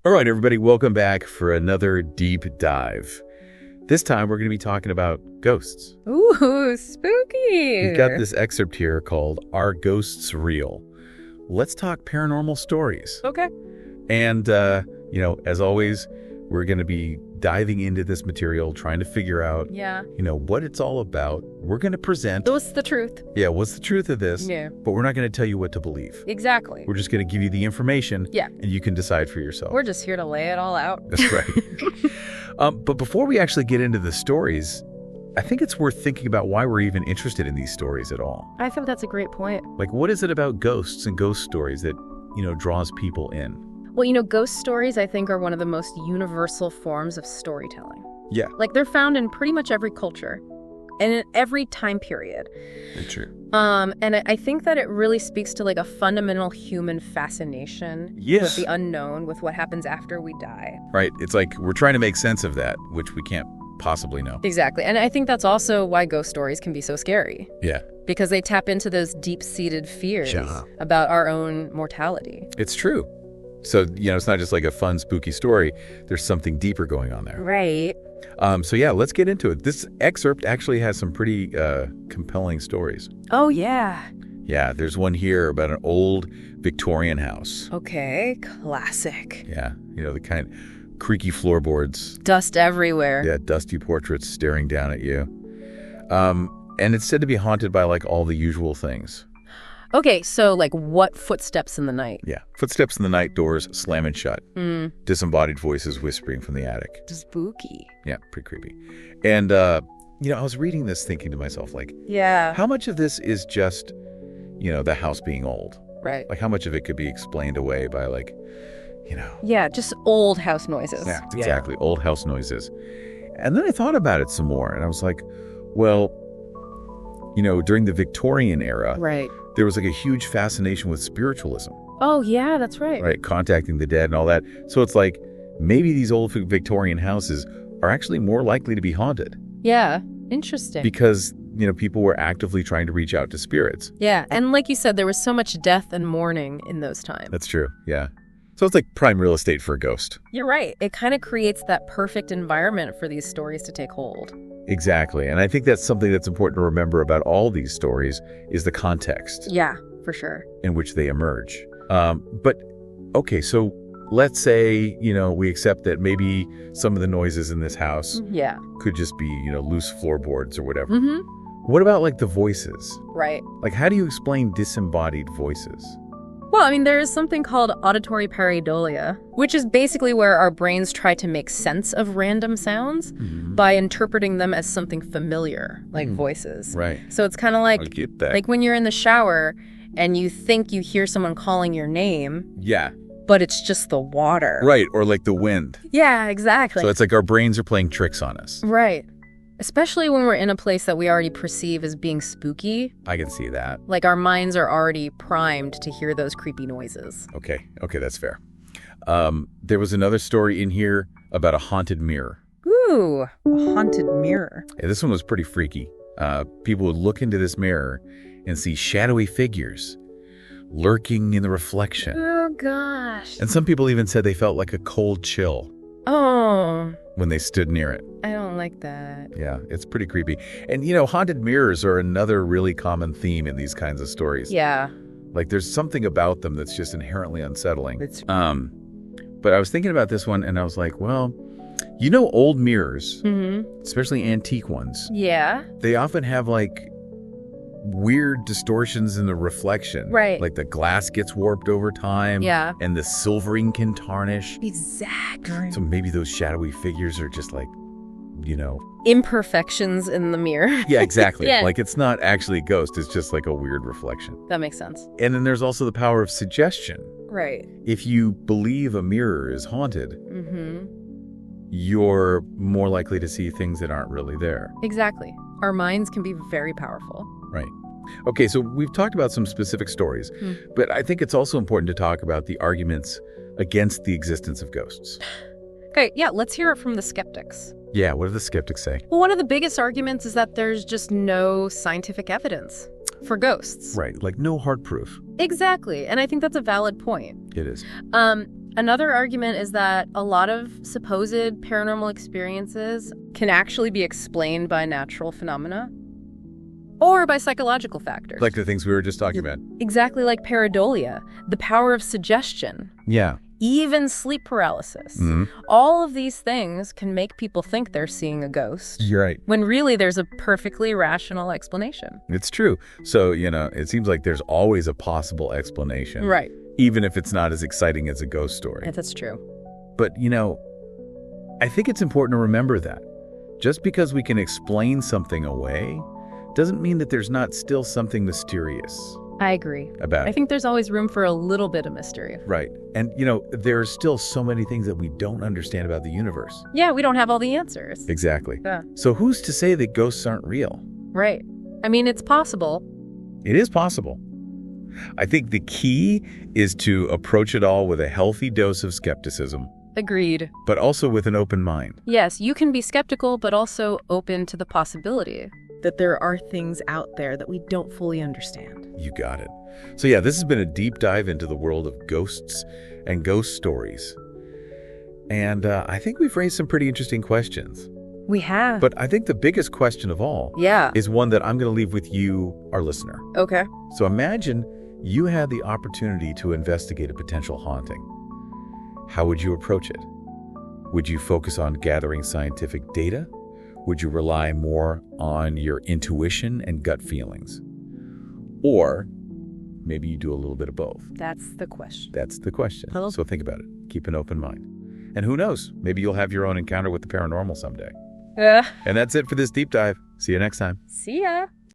All right, everybody, welcome back for another deep dive. This time, we're going to be talking about ghosts. Ooh, spooky. We've got this excerpt here called Are Ghosts Real? Let's talk paranormal stories. Okay. And, as always, we're going to be diving into this material, trying to figure out, what it's all about. We're going to present. What's the truth? Yeah, what's the truth of this? Yeah. But we're not going to tell you what to believe. Exactly. We're just going to give you the information. Yeah. And you can decide for yourself. We're just here to lay it all out. That's right. But before we actually get into the stories, I think it's worth thinking about why we're even interested in these stories at all. I think that's a great point. Like, what is it about ghosts and ghost stories that, draws people in? Well, ghost stories, I think, are one of the most universal forms of storytelling. Yeah. Like, they're found in pretty much every culture and in every time period. That's true. And I think that it really speaks to, like, a fundamental human fascination with the unknown, with what happens after we die. Right. It's like we're trying to make sense of that, which we can't possibly know. Exactly. And I think that's also why ghost stories can be so scary. Yeah. Because they tap into those deep-seated fears about our own mortality. It's true. So, it's not just like a fun, spooky story. There's something deeper going on there. Right. Let's get into it. This excerpt actually has some pretty compelling stories. Oh, yeah. Yeah, there's one here about an old Victorian house. Okay, classic. Yeah, the kind of creaky floorboards. Dust everywhere. Yeah, dusty portraits staring down at you. And it's said to be haunted by, like, all the usual things. Okay, so, like, what footsteps in the night? Yeah, footsteps in the night, doors slamming shut. Disembodied voices whispering from the attic. Spooky. Yeah, pretty creepy. And, I was reading this thinking to myself, like, how much of this is just, the house being old? Right. Like, how much of it could be explained away by, like, Yeah, just old house noises. Yeah, exactly, old house noises. And then I thought about it some more, and I was like, well, during the Victorian era, right, there was like a huge fascination with spiritualism. Oh, yeah, that's right. Right, contacting the dead and all that. So it's like maybe these old Victorian houses are actually more likely to be haunted. Yeah, interesting. Because, people were actively trying to reach out to spirits. Yeah, and like you said, there was so much death and mourning in those times. That's true, yeah. So it's like prime real estate for a ghost. You're right. It kind of creates that perfect environment for these stories to take hold. Exactly. And I think that's something that's important to remember about all these stories is the context. Yeah, for sure. In which they emerge. Okay, so let's say, we accept that maybe some of the noises in this house could just be, loose floorboards or whatever. Mm-hmm. What about, like, the voices? Right. Like, how do you explain disembodied voices? Well, I mean, there is something called auditory pareidolia, which is basically where our brains try to make sense of random sounds by interpreting them as something familiar, like voices. Right. So it's kind of like, I get that. like when you're in the shower and you think you hear someone calling your name. Yeah. But it's just the water. Right, or like the wind. Yeah, exactly. So it's like our brains are playing tricks on us. Right. Especially when we're in a place that we already perceive as being spooky. I can see that. Like our minds are already primed to hear those creepy noises. Okay, that's fair. There was another story in here about a haunted mirror. Ooh, a haunted mirror. Yeah, this one was pretty freaky. People would look into this mirror and see shadowy figures lurking in the reflection. Oh, gosh. And some people even said they felt like a cold chill. Oh. When they stood near it. I don't like that. Yeah, it's pretty creepy. And, haunted mirrors are another really common theme in these kinds of stories. Yeah. Like, there's something about them that's just inherently unsettling. But I was thinking about this one, and I was like, well, old mirrors, especially antique ones. Yeah. They often have, like, weird distortions in the reflection. Right. Like the glass gets warped over time. Yeah. And the silvering can tarnish. Exactly. So maybe those shadowy figures are just like, imperfections in the mirror. Yeah, exactly. Yeah. Like it's not actually a ghost. It's just like a weird reflection. That makes sense. And then there's also the power of suggestion. Right. If you believe a mirror is haunted, you're more likely to see things that aren't really there. Exactly. Our minds can be very powerful. Right. Okay, so we've talked about some specific stories, but I think it's also important to talk about the arguments against the existence of ghosts. Okay, yeah, let's hear it from the skeptics. Yeah, what do the skeptics say? Well, one of the biggest arguments is that there's just no scientific evidence for ghosts. Right, like no hard proof. Exactly, and I think that's a valid point. It is. I Another argument is that a lot of supposed paranormal experiences can actually be explained by natural phenomena or by psychological factors. Like the things we were just talking about. Exactly, like pareidolia, the power of suggestion. Yeah. Even sleep paralysis. All of these things can make people think they're seeing a ghost. You're right. When really there's a perfectly rational explanation. It's true. So, it seems like there's always a possible explanation. Right. Even if it's not as exciting as a ghost story. That's true. But, I think it's important to remember that. Just because we can explain something away doesn't mean that there's not still something mysterious. I agree. About it. I think there's always room for a little bit of mystery. Right. And, there's still so many things that we don't understand about the universe. Yeah, we don't have all the answers. Exactly. Yeah. So who's to say that ghosts aren't real? Right. I mean, it's possible. It is possible. I think the key is to approach it all with a healthy dose of skepticism. Agreed. But also with an open mind. Yes, you can be skeptical, but also open to the possibility that there are things out there that we don't fully understand. You got it. So yeah, this has been a deep dive into the world of ghosts and ghost stories. And I think we've raised some pretty interesting questions. We have. But I think the biggest question of all is one that I'm going to leave with you, our listener. Okay. So imagine you had the opportunity to investigate a potential haunting. How would you approach it? Would you focus on gathering scientific data? Would you rely more on your intuition and gut feelings? Or maybe you do a little bit of both. That's the question. That's the question. So think about it. Keep an open mind. And who knows? Maybe you'll have your own encounter with the paranormal someday. And that's it for this deep dive. See you next time. See ya.